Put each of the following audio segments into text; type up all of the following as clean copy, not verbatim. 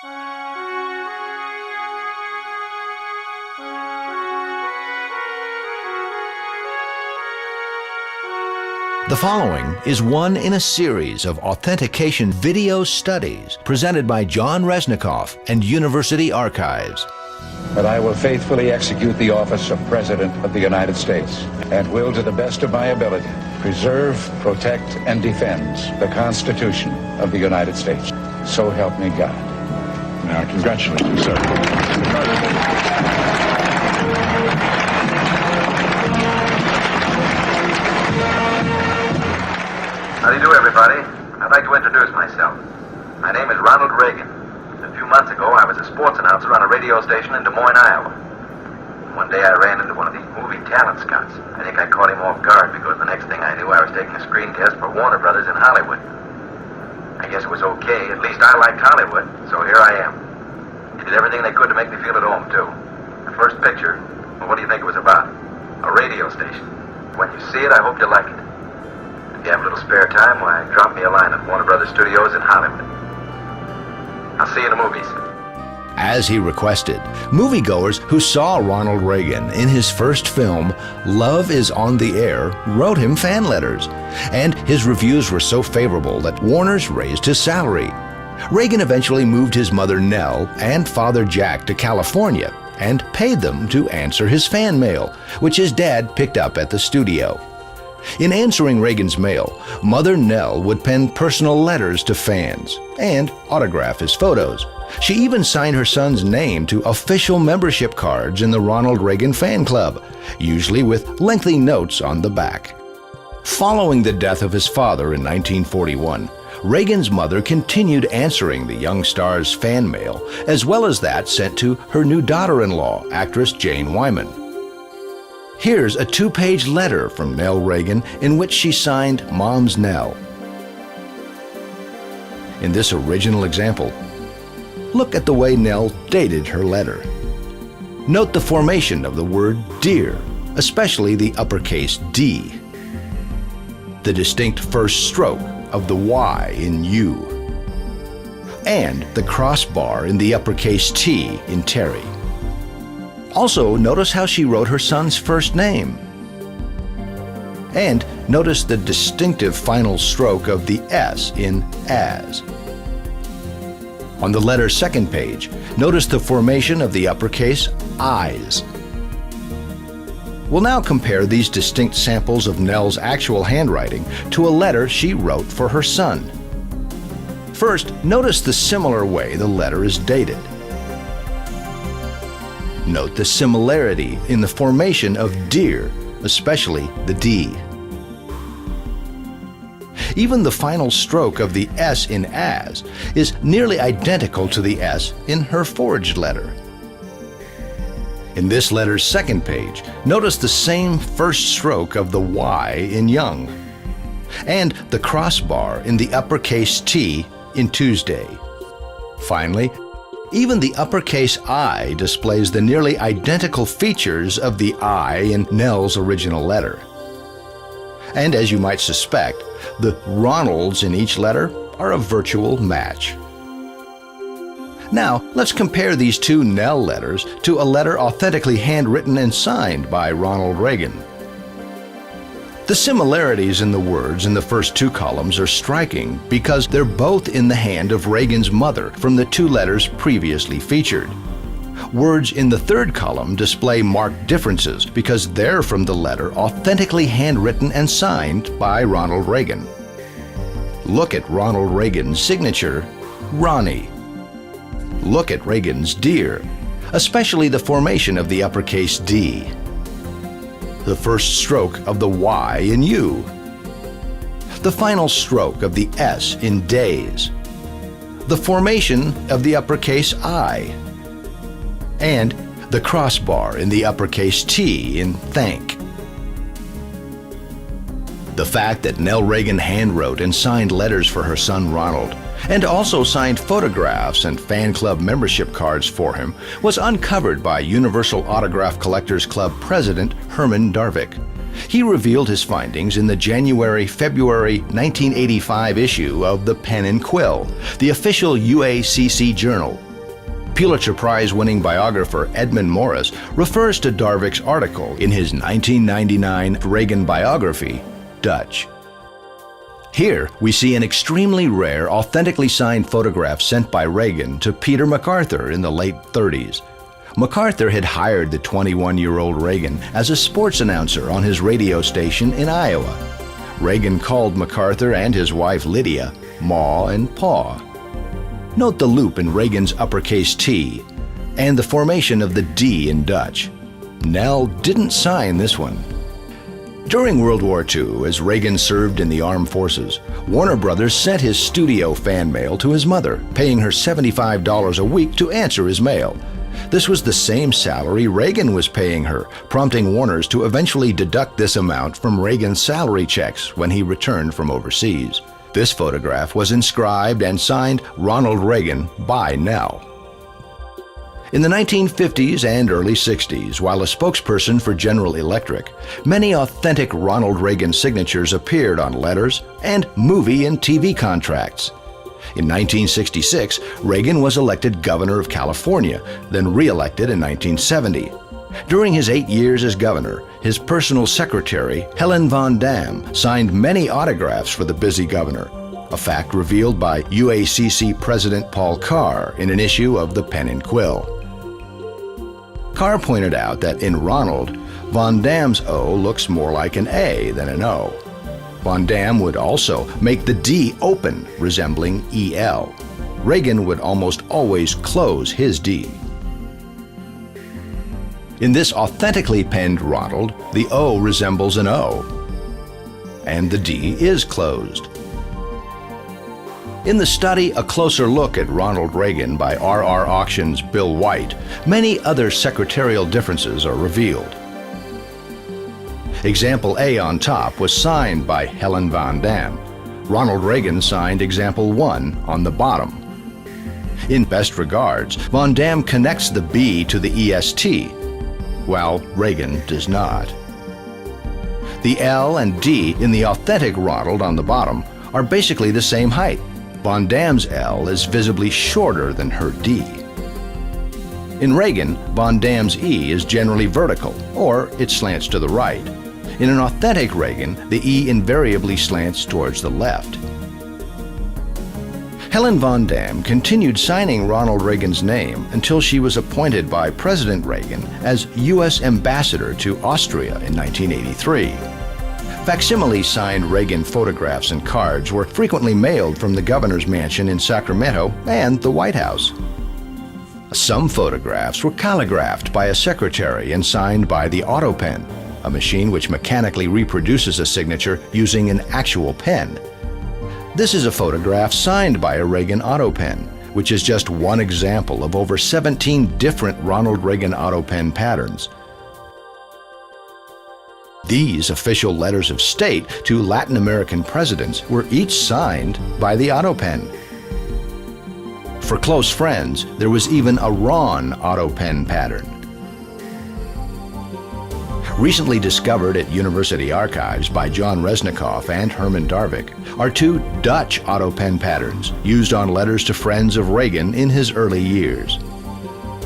The following is one in a series of authentication video studies presented by John Reznikoff and University Archives. That I will faithfully execute the office of President of the United States and will, to the best of my ability, preserve, protect, and defend the Constitution of the United States. So help me God. Now, congratulations, sir. How do you do, everybody? I'd like to introduce myself. My name is Ronald Reagan. A few months ago, I was a sports announcer on a radio station in Des Moines, Iowa. One day, I ran into one of these movie talent scouts. I think I caught him off guard because the next thing I knew, I was taking a screen test for Warner Brothers in Hollywood. I guess it was okay. At least I liked Hollywood, so here I am. They did everything they could to make me feel at home, too. The first picture, well, what do you think it was about? A radio station. When you see it, I hope you like it. If you have a little spare time, why, drop me a line at Warner Brothers Studios in Hollywood. I'll see you in the movies. As he requested, moviegoers who saw Ronald Reagan in his first film, Love is on the Air, wrote him fan letters, and his reviews were so favorable that Warner's raised his salary. Reagan eventually moved his mother Nell and father Jack to California and paid them to answer his fan mail, which his dad picked up at the studio. In answering Reagan's mail, Mother Nell would pen personal letters to fans and autograph his photos. She even signed her son's name to official membership cards in the Ronald Reagan fan club, usually with lengthy notes on the back. Following the death of his father in 1941, Reagan's mother continued answering the young star's fan mail, as well as that sent to her new daughter-in-law, actress Jane Wyman. Here's a 2-page letter from Nell Reagan in which she signed Mom's Nell. In this original example, look at the way Nell dated her letter. Note the formation of the word dear, especially the uppercase D. The distinct first stroke of the Y in you. And the crossbar in the uppercase T in Terry. Also, notice how she wrote her son's first name. And notice the distinctive final stroke of the S in as. On the letter's second page, notice the formation of the uppercase I's. We'll now compare these distinct samples of Nell's actual handwriting to a letter she wrote for her son. First, notice the similar way the letter is dated. Note the similarity in the formation of dear, especially the D. Even the final stroke of the S in as is nearly identical to the S in her forged letter. In this letter's second page, notice the same first stroke of the Y in Young, and the crossbar in the uppercase T in Tuesday. Finally, even the uppercase I displays the nearly identical features of the I in Nell's original letter. And as you might suspect, the Ronalds in each letter are a virtual match. Now, let's compare these two Nell letters to a letter authentically handwritten and signed by Ronald Reagan. The similarities in the words in the first two columns are striking because they're both in the hand of Reagan's mother from the two letters previously featured. Words in the third column display marked differences because they're from the letter authentically handwritten and signed by Ronald Reagan. Look at Ronald Reagan's signature, Ronnie. Look at Reagan's dear, especially the formation of the uppercase D. The first stroke of the Y in you. The final stroke of the S in days. The formation of the uppercase I. And the crossbar in the uppercase T in thank. The fact that Nell Reagan handwrote and signed letters for her son Ronald, and also signed photographs and fan club membership cards for him, was uncovered by Universal Autograph Collectors Club president Herman Darvik. He revealed his findings in the January-February 1985 issue of the Pen and Quill, the official UACC journal, Pulitzer Prize-winning biographer Edmund Morris refers to Darvik's article in his 1999 Reagan biography, Dutch. Here, we see an extremely rare, authentically signed photograph sent by Reagan to Peter MacArthur in the late 30s. MacArthur had hired the 21-year-old Reagan as a sports announcer on his radio station in Iowa. Reagan called MacArthur and his wife Lydia Ma and Pa. Note the loop in Reagan's uppercase T and the formation of the D in Dutch. Nell didn't sign this one. During World War II, as Reagan served in the armed forces, Warner Brothers sent his studio fan mail to his mother, paying her $75 a week to answer his mail. This was the same salary Reagan was paying her, prompting Warner's to eventually deduct this amount from Reagan's salary checks when he returned from overseas. This photograph was inscribed and signed Ronald Reagan by Nell. In the 1950s and early 60s, while a spokesperson for General Electric, many authentic Ronald Reagan signatures appeared on letters and movie and TV contracts. In 1966, Reagan was elected governor of California, then re-elected in 1970. During his 8 years as governor, his personal secretary, Helen Von Dam, signed many autographs for the busy governor, a fact revealed by UACC President Paul Carr in an issue of the Pen and Quill. Carr pointed out that in Ronald, Von Dam's O looks more like an A than an O. Von Dam would also make the D open, resembling EL. Reagan would almost always close his D. In this authentically penned Ronald, the O resembles an O, and the D is closed. In the study A Closer Look at Ronald Reagan by R.R. Auction's Bill White, many other secretarial differences are revealed. Example A on top was signed by Helen Von Dam. Ronald Reagan signed Example 1 on the bottom. In Best Regards, Von Dam connects the B to the EST, while Reagan does not. The L and D in the authentic Ronald on the bottom are basically the same height. Von Dam's L is visibly shorter than her D. In Reagan, Von Dam's E is generally vertical, or it slants to the right. In an authentic Reagan, the E invariably slants towards the left. Helen Von Dam continued signing Ronald Reagan's name until she was appointed by President Reagan as U.S. Ambassador to Austria in 1983. Facsimile signed Reagan photographs and cards were frequently mailed from the governor's mansion in Sacramento and the White House. Some photographs were calligraphed by a secretary and signed by the AutoPen, a machine which mechanically reproduces a signature using an actual pen. This is a photograph signed by a Reagan AutoPen, which is just one example of over 17 different Ronald Reagan AutoPen patterns. These official letters of state to Latin American presidents were each signed by the AutoPen. For close friends, there was even a Ron AutoPen pattern. Recently discovered at University Archives by John Reznikoff and Herman Darvik are two Dutch AutoPen patterns used on letters to friends of Reagan in his early years.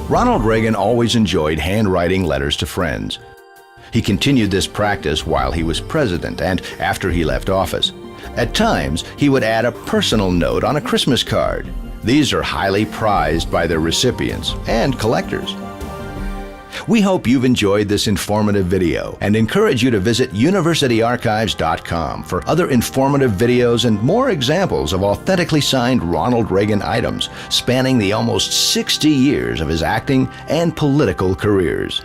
Ronald Reagan always enjoyed handwriting letters to friends. He continued this practice while he was president and after he left office. At times, he would add a personal note on a Christmas card. These are highly prized by their recipients and collectors. We hope you've enjoyed this informative video and encourage you to visit universityarchives.com for other informative videos and more examples of authentically signed Ronald Reagan items spanning the almost 60 years of his acting and political careers.